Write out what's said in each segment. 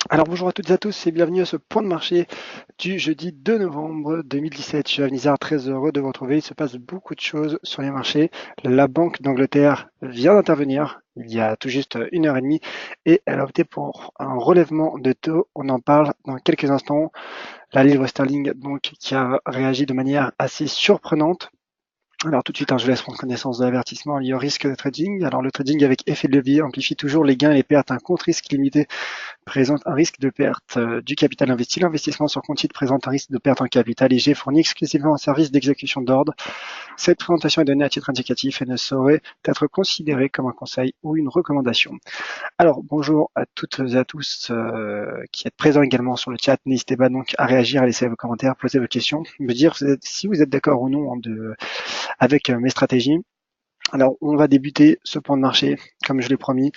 Alors bonjour à toutes et à tous et bienvenue à ce point de marché du jeudi 2 novembre 2017. Je suis Avenizar, très heureux de vous retrouver. Il se passe beaucoup de choses sur les marchés. La Banque d'Angleterre vient d'intervenir il y a tout juste 1 heure et demie et elle a opté pour un relèvement de taux. On en parle dans quelques instants. La livre sterling donc qui a réagi de manière assez surprenante. Alors tout de suite, je vous laisse prendre connaissance de l'avertissement lié au risque de trading. Alors le trading avec effet de levier amplifie toujours les gains et les pertes. Un compte risque limité présente un risque de perte du capital investi. L'investissement sur compte titre présente un risque de perte en capital léger fourni exclusivement en service d'exécution d'ordre. Cette présentation est donnée à titre indicatif et ne saurait être considérée comme un conseil ou une recommandation. Alors bonjour à toutes et à tous qui êtes présents également sur le chat. N'hésitez pas donc à réagir, à laisser vos commentaires, poser vos questions, me dire si vous êtes d'accord ou non avec mes stratégies. Alors on va débuter ce point de marché, comme je l'ai promis,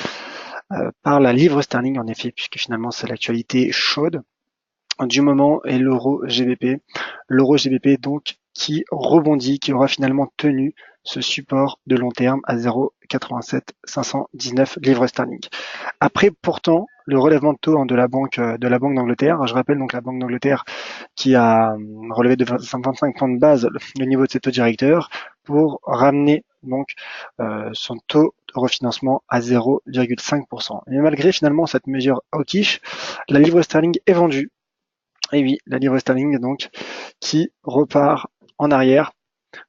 par la livre sterling en effet, puisque finalement c'est l'actualité chaude du moment et l'euro GBP. L'euro GBP donc qui rebondit, qui aura finalement tenu ce support de long terme à 0,87 519 livres sterling. Après pourtant le relèvement de taux de la Banque d'Angleterre, je rappelle donc la Banque d'Angleterre qui a relevé de 25 points de base le niveau de ses taux directeurs pour ramener donc son taux de refinancement à 0,5%. Et malgré finalement cette mesure hawkish, la livre sterling est vendue. Et oui, la livre sterling donc qui repart en arrière,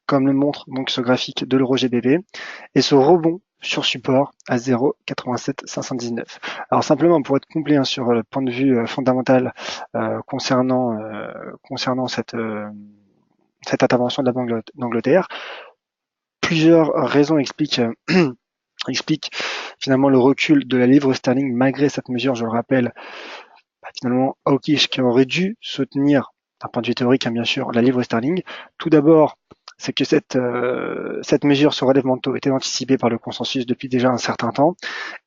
comme le montre donc ce graphique de l'euro GBP, et ce rebond sur support à 0,87 519. Alors simplement pour être complet sur le point de vue fondamental concernant cette intervention de la Banque d'Angleterre, plusieurs raisons expliquent finalement le recul de la livre sterling malgré cette mesure, je le rappelle, finalement hawkish qui aurait dû soutenir d'un point de vue théorique bien sûr la livre sterling. Tout d'abord, c'est que cette mesure sur relèvement de taux était anticipée par le consensus depuis déjà un certain temps.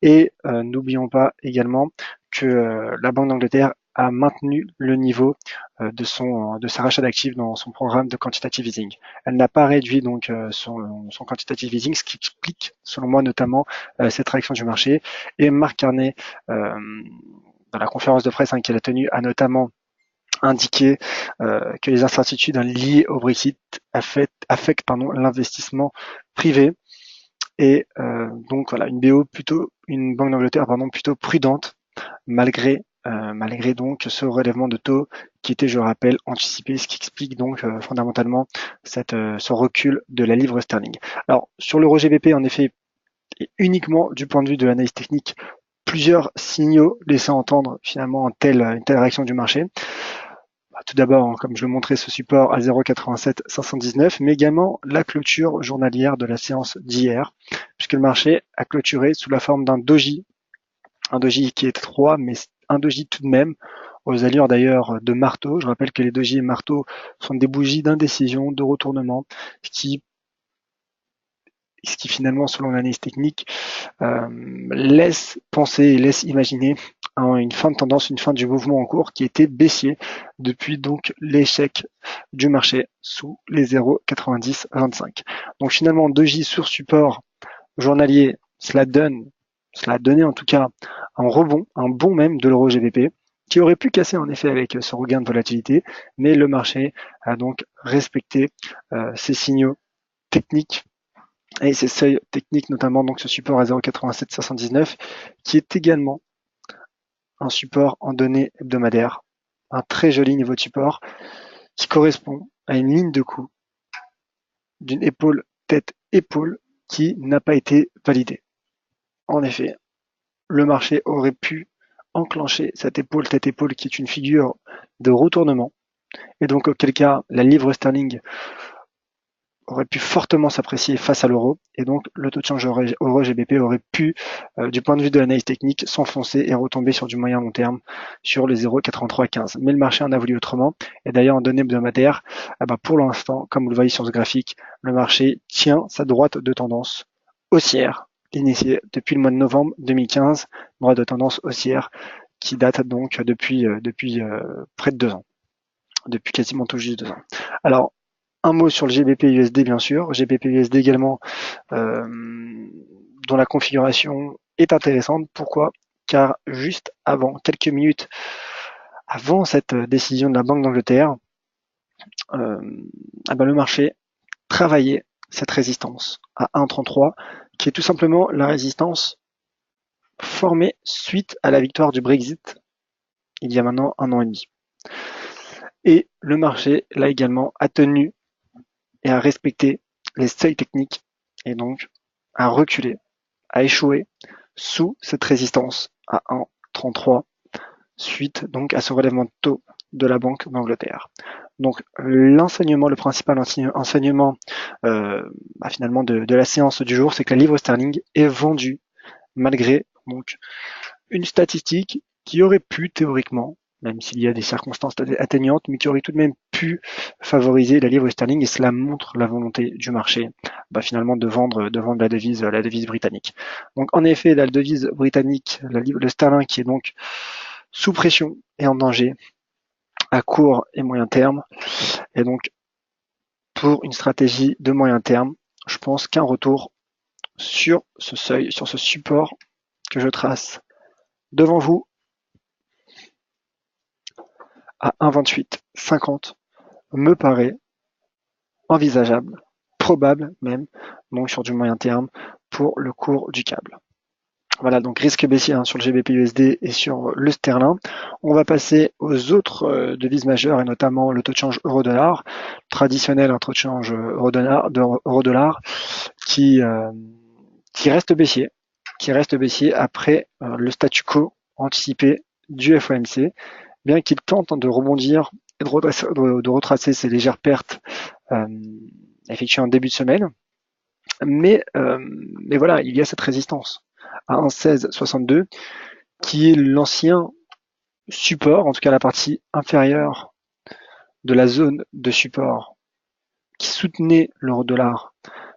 Et n'oublions pas également que la Banque d'Angleterre a maintenu le niveau de sa rachat d'actifs dans son programme de quantitative easing. Elle n'a pas réduit donc son quantitative easing, ce qui explique, selon moi notamment, cette réaction du marché. Et Mark Carney, dans la conférence de presse qu'elle a tenue, a notamment indiqué que les incertitudes liées au Brexit affectent l'investissement privé et donc voilà une Banque d'Angleterre plutôt prudente malgré donc ce relèvement de taux qui était, je rappelle, anticipé, ce qui explique donc fondamentalement ce recul de la livre sterling. Alors sur l'euro GBP en effet, et uniquement du point de vue de l'analyse technique, plusieurs signaux laissant entendre finalement une telle réaction du marché. Tout d'abord, comme je le montrais, ce support à 0,87 519, mais également la clôture journalière de la séance d'hier, puisque le marché a clôturé sous la forme d'un doji qui est étroit, mais un doji tout de même, aux allures d'ailleurs de marteau. Je rappelle que les doji et marteaux sont des bougies d'indécision, de retournement, ce qui finalement, selon l'analyse technique, laisse penser et laisse imaginer une fin de tendance, une fin du mouvement en cours qui était baissier depuis donc l'échec du marché sous les 0,9025. Donc finalement, doji sur support journalier, cela a donné en tout cas un rebond, un bond même de l'euro GBP, qui aurait pu casser en effet avec ce regain de volatilité, mais le marché a donc respecté ces signaux techniques et ces seuils techniques, notamment donc ce support à 0,87 519, qui est également un support en données hebdomadaires, un très joli niveau de support qui correspond à une ligne de coup d'une épaule tête-épaule qui n'a pas été validée. En effet, le marché aurait pu enclencher cette épaule tête-épaule qui est une figure de retournement, et donc auquel cas la livre sterling aurait pu fortement s'apprécier face à l'euro, et donc le taux de change euro-GBP aurait pu, du point de vue de l'analyse technique, s'enfoncer et retomber sur du moyen long terme sur les 0,8315. Mais le marché en a voulu autrement, et d'ailleurs en données hebdomadaires, pour l'instant, comme vous le voyez sur ce graphique, le marché tient sa droite de tendance haussière, initiée depuis le mois de novembre 2015, droite de tendance haussière qui date donc depuis près de 2 ans, depuis quasiment tout juste 2 ans. Alors, un mot sur le GBP USD bien sûr, GBP USD également dont la configuration est intéressante. Pourquoi? car juste avant, quelques minutes avant cette décision de la Banque d'Angleterre, le marché travaillait cette résistance à 1,33, qui est tout simplement la résistance formée suite à la victoire du Brexit il y a maintenant 1 an et demi. Et le marché, là également, a tenu et a respecté les seuils techniques et donc a reculé, a échoué sous cette résistance à 1,33 suite donc à ce relèvement de taux de la Banque d'Angleterre. Donc l'enseignement, le principal enseignement finalement de la séance du jour, c'est que la livre sterling est vendue malgré donc une statistique qui aurait pu théoriquement, même s'il y a des circonstances atténuantes, mais qui aurait tout de même pu favoriser la livre sterling, et cela montre la volonté du marché finalement de vendre la devise britannique. Donc en effet, la devise britannique, le sterling qui est donc sous pression et en danger à court et moyen terme. Et donc, pour une stratégie de moyen terme, je pense qu'un retour sur ce seuil, sur ce support que je trace devant vous à 1,2850 me paraît envisageable, probable même, donc sur du moyen terme pour le cours du câble. Voilà, donc risque baissier sur le GBP USD et sur le sterling. On va passer aux autres devises majeures et notamment le taux de change euro-dollar, traditionnel taux de change euro-dollar qui reste baissier, après le statu quo anticipé du FOMC, bien qu'il tente de rebondir et de retracer ces légères pertes effectuées en début de semaine. Mais voilà, il y a cette résistance à 1,1662 qui est l'ancien support, en tout cas la partie inférieure de la zone de support qui soutenait l'euro-dollar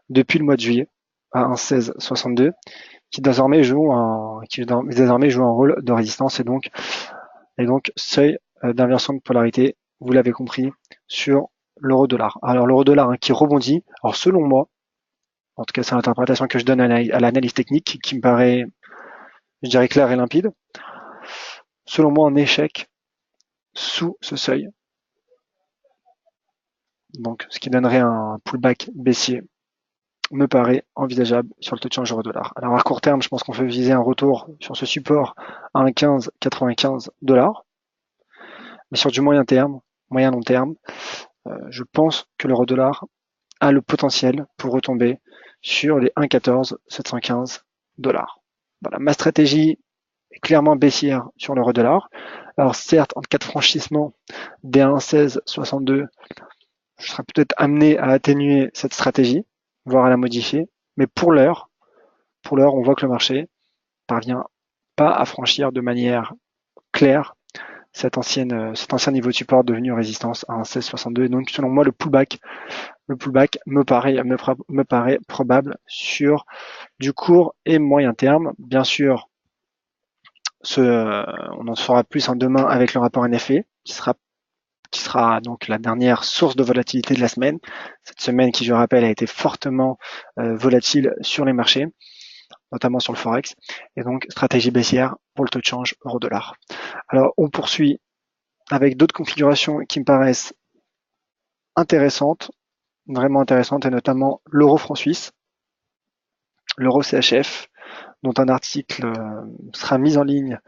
depuis le mois de juillet à 1,1662, qui désormais joue un rôle de résistance et donc seuil d'inversion de polarité, vous l'avez compris, sur l'euro-dollar. Alors l'euro-dollar qui rebondit, alors selon moi, en tout cas c'est l'interprétation que je donne à l'analyse technique qui me paraît, je dirais, claire et limpide, selon moi en échec sous ce seuil. Donc ce qui donnerait un pullback baissier me paraît envisageable sur le taux de change euro-dollar. Alors à court terme, je pense qu'on peut viser un retour sur ce support à 1,1595 $. Mais sur du moyen long terme, je pense que l'euro-dollar a le potentiel pour retomber sur les 1,14 $. Voilà, ma stratégie est clairement baissière sur l'euro-dollar. Alors certes, en cas de franchissement des 1,1662, je serai peut-être amené à atténuer cette stratégie, voire à la modifier. Mais pour l'heure, on voit que le marché parvient pas à franchir de manière claire cet ancien niveau de support devenu résistance à 1,1662. Et donc, selon moi, le pullback me paraît probable sur du court et moyen terme. Bien sûr, on en saura plus demain avec le rapport NFP, qui sera donc la dernière source de volatilité de la semaine. Cette semaine qui, je rappelle, a été fortement volatile sur les marchés, notamment sur le Forex, et donc stratégie baissière pour le taux de change euro-dollar. Alors, on poursuit avec d'autres configurations qui me paraissent intéressantes, vraiment intéressantes, et notamment l'euro-franc suisse, l'euro-CHF, dont un article sera mis en ligne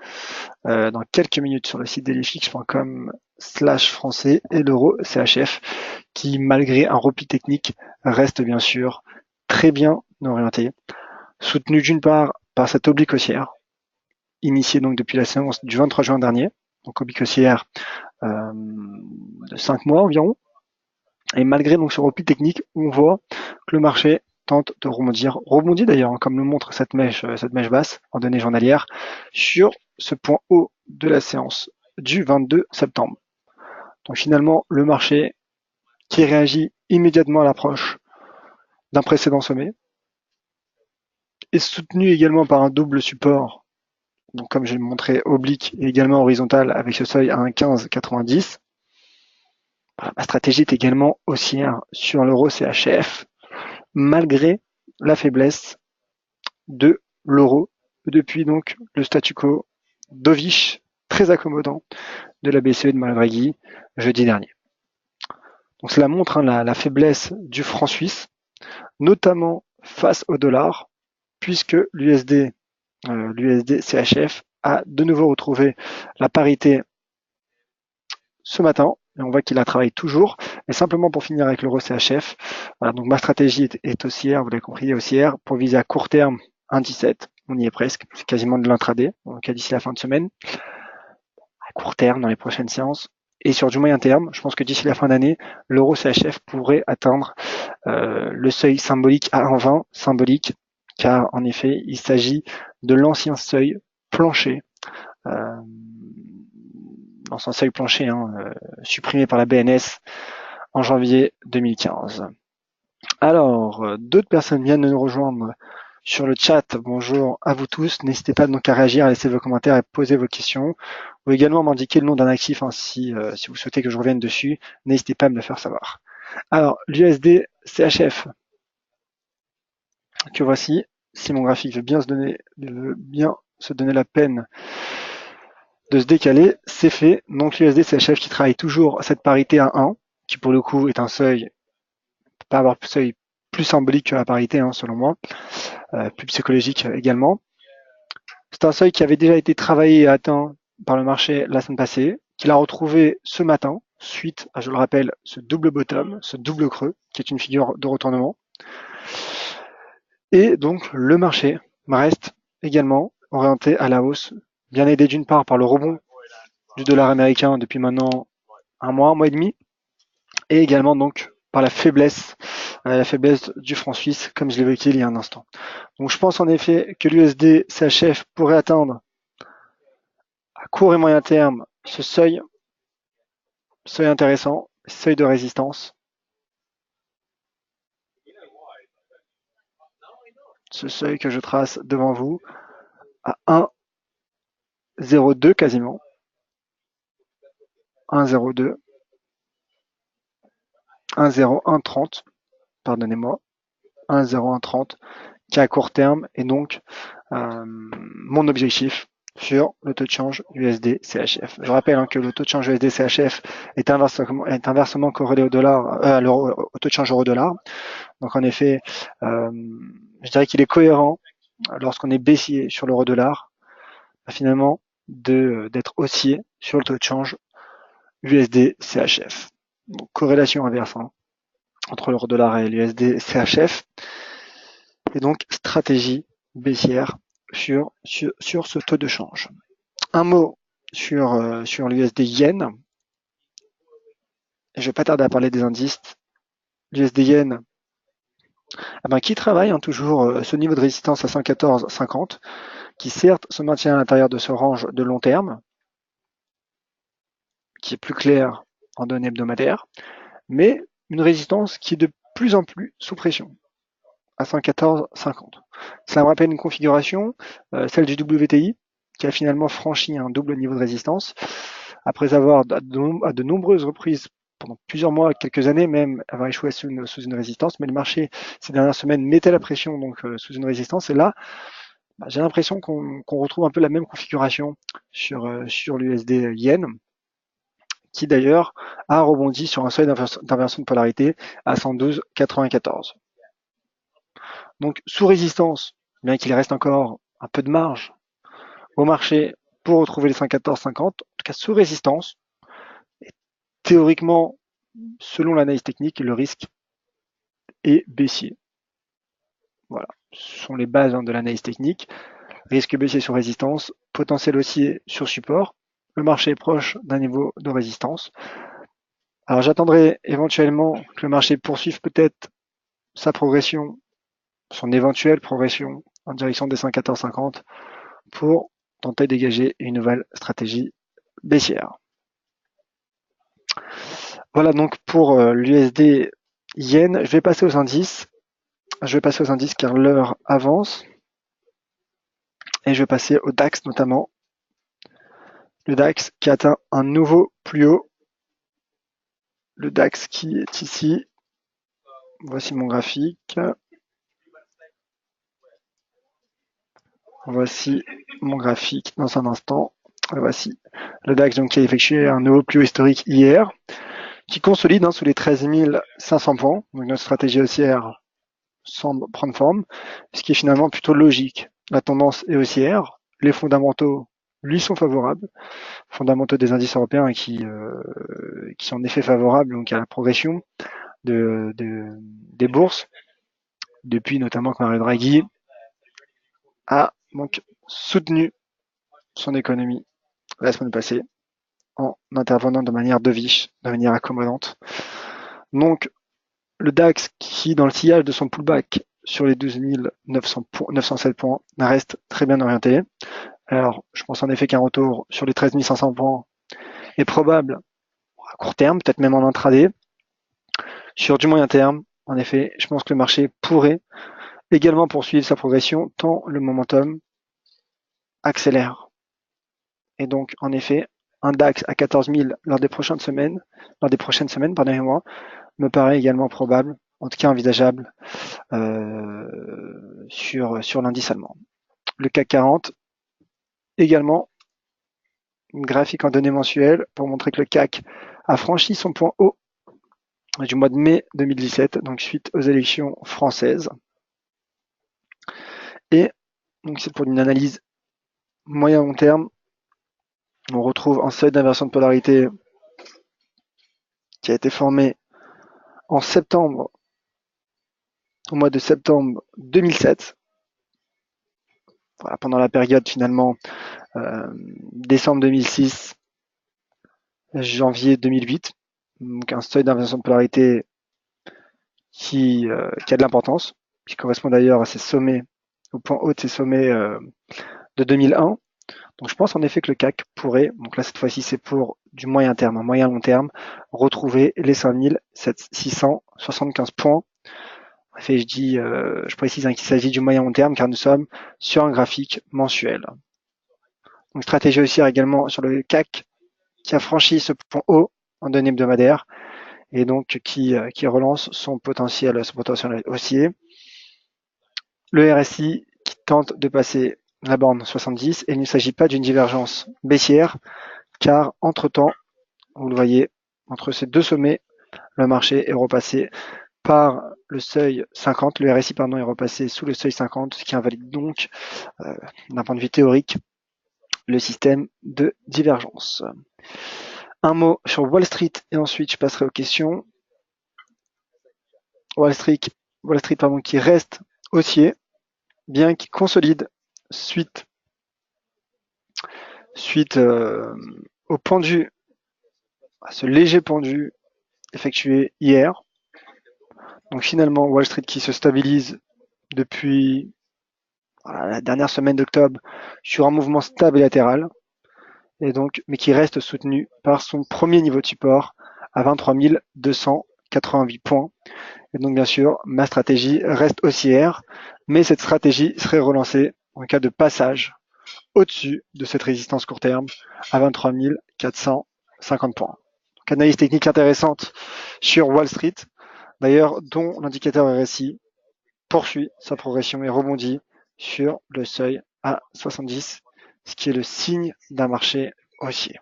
dans quelques minutes sur le site dailyfix.com/français, et l'euro CHF qui, malgré un repli technique, reste bien sûr très bien orienté, soutenu d'une part par cette oblique haussière, initiée donc depuis la séance du 23 juin dernier, donc oblique haussière de 5 mois environ, et malgré donc ce repli technique, on voit que le marché tente de rebondit d'ailleurs, comme le montre cette mèche basse en données journalières, sur ce point haut de la séance du 22 septembre. Donc finalement, le marché qui réagit immédiatement à l'approche d'un précédent sommet est soutenu également par un double support, donc comme j'ai montré, oblique et également horizontal avec ce seuil à 1,1590. Voilà, ma stratégie est également haussière sur l'euro CHF, malgré la faiblesse de l'euro depuis donc le statu quo dovish très accommodant de la BCE de Mario Draghi jeudi dernier. Donc cela montre la faiblesse du franc suisse, notamment face au dollar, puisque l'USD CHF a de nouveau retrouvé la parité ce matin, et on voit qu'il la travaille toujours. Et simplement pour finir avec l'euro CHF, voilà, donc ma stratégie est haussière, vous l'avez compris, haussière, pour viser à court terme 1,17. On y est presque, c'est quasiment de l'intraday, donc d'ici la fin de semaine. À court terme, dans les prochaines séances. Et sur du moyen terme, je pense que d'ici la fin d'année, l'euro CHF pourrait atteindre le seuil symbolique à 1,20, symbolique, car en effet, il s'agit de l'ancien seuil plancher, l'ancien seuil plancher supprimé par la BNS en janvier 2015. Alors, d'autres personnes viennent de nous rejoindre sur le chat. Bonjour à vous tous. N'hésitez pas donc à réagir, à laisser vos commentaires et poser vos questions. Vous pouvez également m'indiquer le nom d'un actif si vous souhaitez que je revienne dessus. N'hésitez pas à me le faire savoir. Alors, l'USD CHF, que voici. Si mon graphique veut bien se donner la peine de se décaler, c'est fait. Donc l'USD CHF qui travaille toujours à cette parité à 1, qui pour le coup est un seuil, pas avoir un seuil plus symbolique que la parité, selon moi, plus psychologique également. C'est un seuil qui avait déjà été travaillé et atteint par le marché la semaine passée, qu'il a retrouvé ce matin, suite à, je le rappelle, ce double bottom, ce double creux, qui est une figure de retournement. Et donc le marché reste également orienté à la hausse, bien aidé d'une part par le rebond du dollar américain depuis maintenant un mois et demi, et également donc par la faiblesse du franc suisse, comme je l'évoquais il y a un instant. Donc je pense en effet que l'USD CHF pourrait atteindre à court et moyen terme ce seuil intéressant, seuil de résistance. Ce seuil que je trace devant vous à 1,02 quasiment. 1,02. 1,0130, pardonnez-moi. 1,0130 qui est à court terme et donc mon objectif sur le taux de change USD CHF. Je rappelle que le taux de change USD CHF est inversement corrélé au dollar, au taux de change euro-dollar. Donc en effet, je dirais qu'il est cohérent lorsqu'on est baissier sur l'euro-dollar, finalement d'être haussier sur le taux de change USD CHF. Donc corrélation inverse entre l'euro-dollar et l'USD CHF. Et donc stratégie baissière sur ce taux de change. Un mot sur l'USD yen. Je vais pas tarder à parler des indices. L'USD yen qui travaille toujours ce niveau de résistance à 114,50, qui certes se maintient à l'intérieur de ce range de long terme, qui est plus clair en données hebdomadaires, mais une résistance qui est de plus en plus sous pression, à 114,50. Ça me rappelle une configuration, celle du WTI, qui a finalement franchi un double niveau de résistance, après avoir à de nombreuses reprises, pendant plusieurs mois, quelques années même, avoir échoué sous une résistance, mais le marché, ces dernières semaines, mettait la pression donc sous une résistance, et là, j'ai l'impression qu'on retrouve un peu la même configuration sur l'USD yen, qui d'ailleurs a rebondi sur un seuil d'inversion de polarité à 112,94. Donc sous résistance, bien qu'il reste encore un peu de marge au marché pour retrouver les 114,50, en tout cas sous résistance, et théoriquement, selon l'analyse technique, le risque est baissier. Voilà, ce sont les bases de l'analyse technique. Risque baissier sur résistance, potentiel haussier sur support. Le marché est proche d'un niveau de résistance. Alors j'attendrai éventuellement que le marché poursuive peut-être sa progression, son éventuelle progression en direction des 114,50 pour tenter de dégager une nouvelle stratégie baissière. Voilà donc pour l'USD yen. Je vais passer aux indices. Car l'heure avance. Et je vais passer au DAX notamment. Le DAX qui atteint un nouveau plus haut. Le DAX qui est ici. Voici mon graphique. Voici mon graphique dans un instant. Le voici. Le DAX donc, qui a effectué un nouveau plus haut historique hier, qui consolide sous les 13 500 points. Donc notre stratégie haussière semble prendre forme, ce qui est finalement plutôt logique. La tendance est haussière, les fondamentaux lui sont favorables, fondamentaux des indices européens qui sont en effet favorables donc à la progression des bourses, depuis notamment que Mario Draghi a donc soutenu son économie la semaine passée en intervenant de manière dovish, de manière accommodante. Donc le DAX qui, dans le sillage de son pullback sur les 12 907 points, reste très bien orienté. Alors, je pense en effet qu'un retour sur les 13 500 points est probable à court terme, peut-être même en intraday. Sur du moyen terme, en effet, je pense que le marché pourrait également poursuivre sa progression tant le momentum accélère. Et donc, en effet, un DAX à 14 000 lors des prochaines semaines, pardonnez-moi, me paraît également probable, en tout cas envisageable, sur l'indice allemand. Le CAC 40, également, une graphique en données mensuelles pour montrer que le CAC a franchi son point haut du mois de mai 2017, donc suite aux élections françaises. Et donc c'est pour une analyse moyen-long terme. On retrouve un seuil d'inversion de polarité qui a été formé en septembre, au mois de septembre 2007. Voilà, pendant la période finalement décembre 2006, janvier 2008. Donc un seuil d'inversion de polarité qui a de l'importance, qui correspond d'ailleurs à ces sommets, au point haut de ces sommets de 2001. Donc je pense en effet que le CAC pourrait, donc là cette fois-ci c'est pour du moyen terme, un moyen long terme, retrouver les 5675 points. En fait, je précise qu'il s'agit du moyen long terme car nous sommes sur un graphique mensuel. Donc stratégie haussière également sur le CAC qui a franchi ce point haut en données hebdomadaires et donc qui relance son potentiel haussier. Le RSI qui tente de passer la borne 70 et il ne s'agit pas d'une divergence baissière car entre-temps, vous le voyez, entre ces deux sommets, le marché est repassé par le seuil 50, le RSI est repassé sous le seuil 50, ce qui invalide donc, d'un point de vue théorique, le système de divergence. Un mot sur Wall Street et ensuite je passerai aux questions. Wall Street qui reste haussier, bien qu'il consolide suite au pendu, à ce léger pendu effectué hier. Donc finalement, Wall Street qui se stabilise depuis la dernière semaine d'octobre sur un mouvement stable et latéral, et donc, mais qui reste soutenu par son premier niveau de support à 23 288 points. Et donc bien sûr, ma stratégie reste haussière, mais cette stratégie serait relancée en cas de passage au-dessus de cette résistance court terme à 23 450 points. Donc, analyse technique intéressante sur Wall Street, d'ailleurs dont l'indicateur RSI poursuit sa progression et rebondit sur le seuil à 70, ce qui est le signe d'un marché haussier.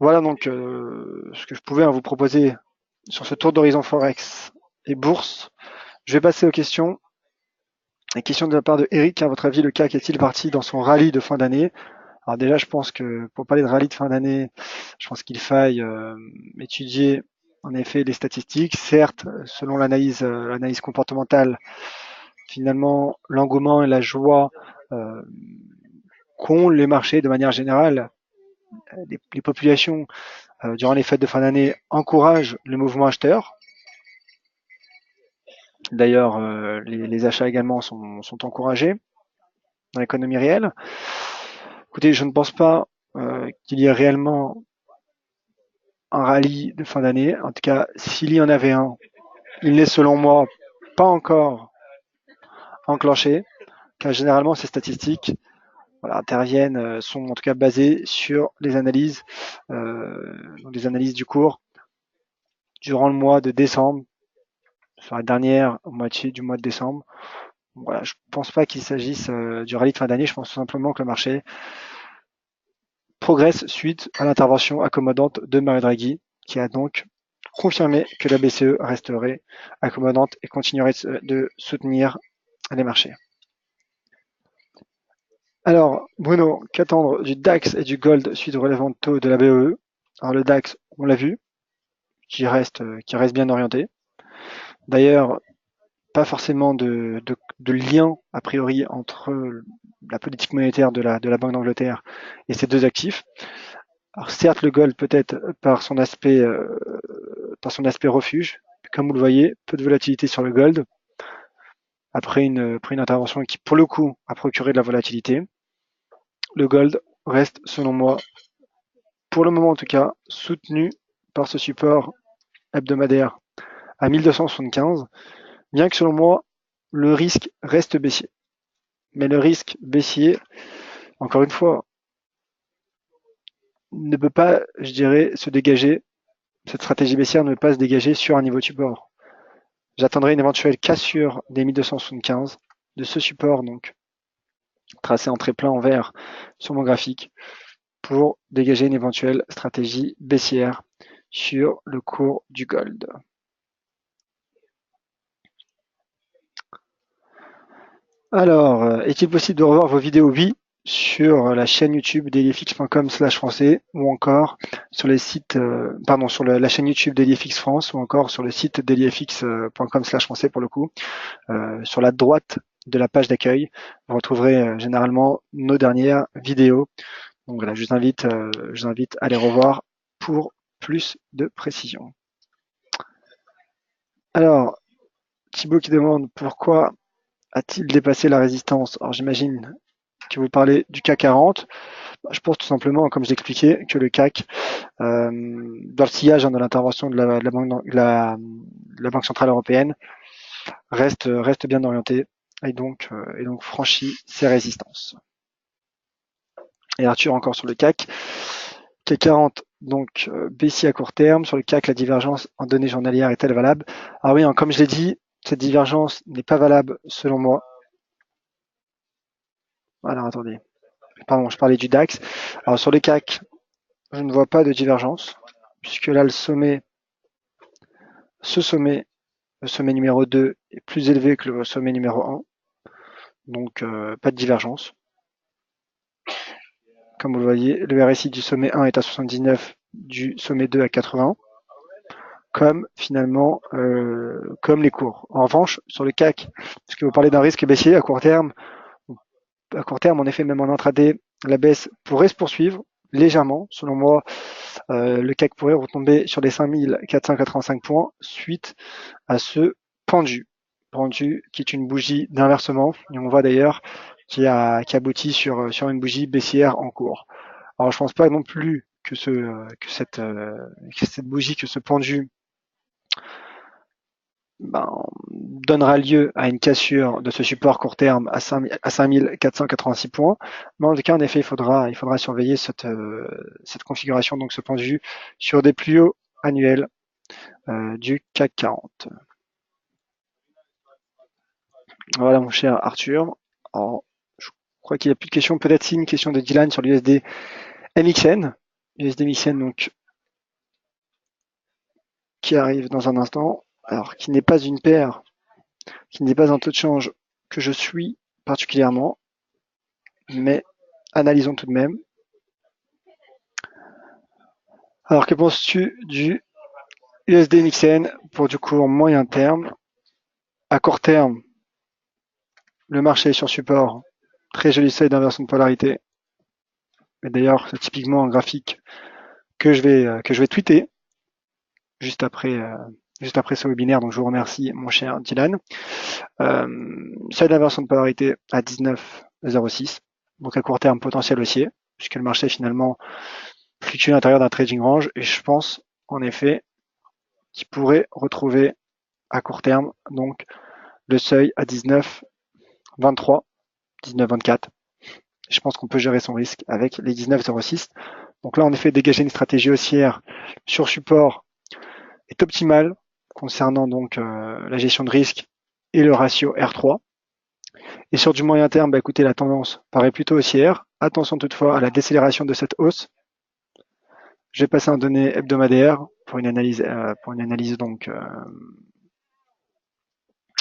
Voilà donc ce que je pouvais vous proposer sur ce tour d'horizon Forex et bourse. Je vais passer aux questions. Les questions de la part de Eric. À votre avis, le CAC est-il parti dans son rallye de fin d'année? Alors déjà, je pense que pour parler de rallye de fin d'année, je pense qu'il faille étudier en effet les statistiques. Certes, selon l'analyse comportementale, finalement, l'engouement et la joie qu'ont les marchés de manière générale, les populations durant les fêtes de fin d'année encouragent le mouvement acheteur. D'ailleurs, les achats également sont encouragés dans l'économie réelle. Écoutez, je ne pense pas qu'il y ait réellement un rallye de fin d'année. En tout cas, s'il y en avait un, il n'est selon moi pas encore enclenché, car généralement ces statistiques interviennent, sont en tout cas basées sur les analyses, des analyses du cours durant le mois de décembre, sur la dernière moitié du mois de décembre. Voilà, je ne pense pas qu'il s'agisse du rallye de fin d'année, je pense tout simplement que le marché progresse suite à l'intervention accommodante de Mario Draghi, qui a donc confirmé que la BCE resterait accommodante et continuerait de soutenir les marchés. Alors, Bruno, qu'attendre du DAX et du Gold suite au relèvement de taux de la BEE? Alors le DAX, on l'a vu, qui reste bien orienté. D'ailleurs, pas forcément de lien a priori entre la politique monétaire de la Banque d'Angleterre et ces deux actifs. Alors certes, le gold peut-être par son aspect refuge. Comme vous le voyez, peu de volatilité sur le gold après une intervention qui pour le coup a procuré de la volatilité. Le gold reste selon moi, pour le moment en tout cas, soutenu par ce support hebdomadaire à 1275, bien que selon moi le risque reste baissier. Mais le risque baissier, encore une fois, ne peut pas, je dirais, se dégager. Cette stratégie baissière ne peut pas se dégager sur un niveau de support. J'attendrai une éventuelle cassure des 1275 de ce support, donc tracé en très plein en vert sur mon graphique, pour dégager une éventuelle stratégie baissière sur le cours du gold. Alors, est-il possible de revoir vos vidéos? Oui, sur la chaîne YouTube dailyfx.com/français ou encore sur les sites, sur la chaîne YouTube dailyfx France ou encore sur le site dailyfx.com/français pour le coup. Sur la droite de la page d'accueil, vous retrouverez généralement nos dernières vidéos. Donc voilà, je vous invite à les revoir pour plus de précision. Alors, Thibaut qui demande pourquoi a-t-il dépassé la résistance? Alors j'imagine que vous parlez du CAC 40. Je pense tout simplement, comme je l'expliquais, que le CAC, dans le sillage de l'intervention de la Banque Centrale Européenne, reste bien orienté et donc franchit ses résistances. Et Arthur encore sur le CAC. CAC 40, donc baissier à court terme. Sur le CAC, la divergence en données journalières est-elle valable? Ah oui, comme je l'ai dit, cette divergence n'est pas valable selon moi. Alors attendez, pardon, je parlais du DAX. Alors sur le CAC, je ne vois pas de divergence, puisque là le sommet, le sommet numéro 2 est plus élevé que le sommet numéro 1. Donc pas de divergence. Comme vous le voyez, le RSI du sommet 1 est à 79, du sommet 2 à 80, comme finalement comme les cours. En revanche, sur le CAC, parce que vous parlez d'un risque baissier à court terme, en effet, même en intraday, la baisse pourrait se poursuivre légèrement. Selon moi, le CAC pourrait retomber sur les 5485 points suite à ce pendu qui est une bougie d'inversement. Et on voit d'ailleurs qui aboutit sur une bougie baissière en cours. Alors je pense pas non plus que cette bougie, que ce pendu donnera lieu à une cassure de ce support court terme à 5486 points. Mais en tout cas, en effet, il faudra surveiller cette configuration, donc ce pendu sur des plus hauts annuels du CAC 40. Voilà mon cher Arthur. Alors, je crois qu'il n'y a plus de questions. Peut-être si une question de Dylan sur l'USD MXN. USD MXN donc qui arrive dans un instant. Alors qui n'est pas une paire, qui n'est pas un taux de change que je suis particulièrement, mais analysons tout de même. Alors que penses-tu du USD MXN pour du court moyen terme? À court terme, le marché est sur support, très joli seuil d'inversion de polarité. Et d'ailleurs, c'est typiquement un graphique que je vais tweeter juste après ce webinaire. Donc je vous remercie, mon cher Dylan. Seuil d'inversion de polarité à 19,06. Donc à court terme, potentiel haussier, puisque le marché finalement fluctue à l'intérieur d'un trading range. Et je pense en effet qu'il pourrait retrouver à court terme donc le seuil à 19,23, 19,24. Je pense qu'on peut gérer son risque avec les 19,06. Donc là, en effet, dégager une stratégie haussière sur support est optimal concernant donc la gestion de risque et le ratio R3. Et sur du moyen terme, bah, écoutez, la tendance paraît plutôt haussière. Attention toutefois à la décélération de cette hausse. Je vais passer en données hebdomadaires pour une analyse donc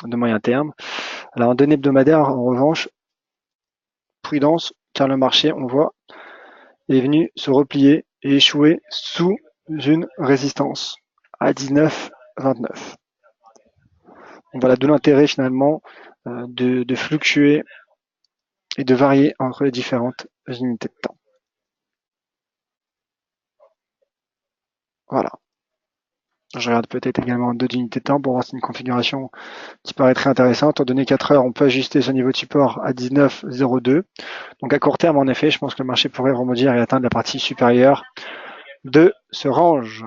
de moyen terme. Alors en données hebdomadaires, en revanche, prudence, car le marché, on voit, est venu se replier et échouer sous une résistance à 19,29. Donc voilà, d'où l'intérêt finalement de fluctuer et de varier entre les différentes unités de temps. Voilà. Je regarde peut-être également d'autres unités de temps pour voir si c'est une configuration qui paraît très intéressante. En données 4 heures, on peut ajuster ce niveau de support à 19,02. Donc à court terme, en effet, je pense que le marché pourrait rebondir et atteindre la partie supérieure de ce range.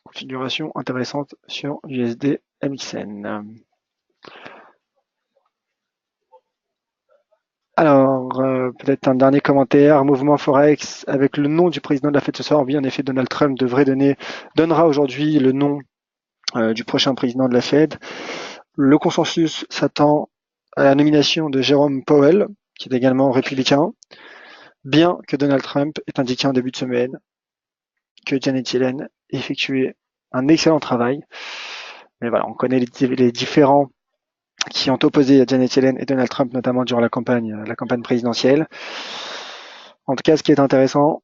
Configuration intéressante sur USD MXN. Alors, peut-être un dernier commentaire. Mouvement Forex avec le nom du président de la Fed ce soir. Oui, en effet, Donald Trump donnera aujourd'hui le nom du prochain président de la Fed. Le consensus s'attend à la nomination de Jérôme Powell, qui est également républicain, bien que Donald Trump ait indiqué en début de semaine que Janet Yellen effectuait un excellent travail. Mais voilà, on connaît les différents qui ont opposé Janet Yellen et Donald Trump, notamment durant la campagne présidentielle. En tout cas, ce qui est intéressant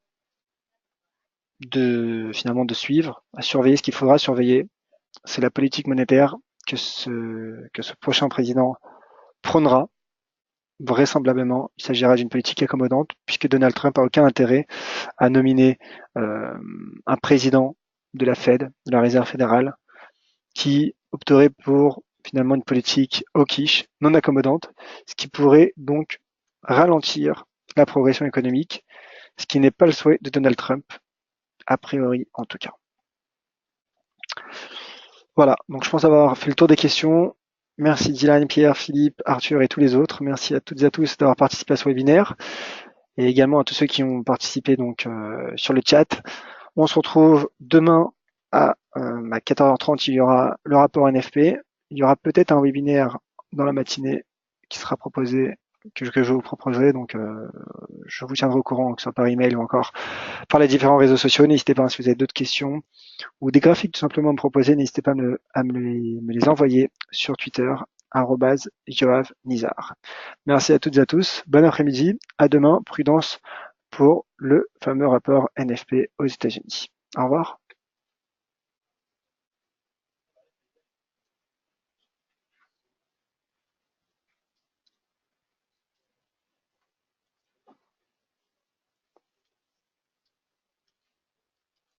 de suivre, à surveiller, ce qu'il faudra surveiller, c'est la politique monétaire que ce prochain président prônera. Vraisemblablement, il s'agira d'une politique accommodante, puisque Donald Trump n'a aucun intérêt à nominer un président de la Fed, de la Réserve fédérale, qui opterait pour finalement une politique hawkish, non accommodante, ce qui pourrait donc ralentir la progression économique, ce qui n'est pas le souhait de Donald Trump, a priori en tout cas. Voilà, donc je pense avoir fait le tour des questions. Merci Dylan, Pierre, Philippe, Arthur et tous les autres. Merci à toutes et à tous d'avoir participé à ce webinaire et également à tous ceux qui ont participé donc sur le chat. On se retrouve demain à 14h30, il y aura le rapport NFP. Il y aura peut-être un webinaire dans la matinée qui sera proposé, que je vous proposerai. Donc, je vous tiendrai au courant, que ce soit par email ou encore par les différents réseaux sociaux. N'hésitez pas, si vous avez d'autres questions ou des graphiques tout simplement à me proposer, n'hésitez pas à me les envoyer sur Twitter, @yoavnizar. Merci à toutes et à tous. Bon après-midi. À demain. Prudence pour le fameux rapport NFP aux États-Unis. Au revoir.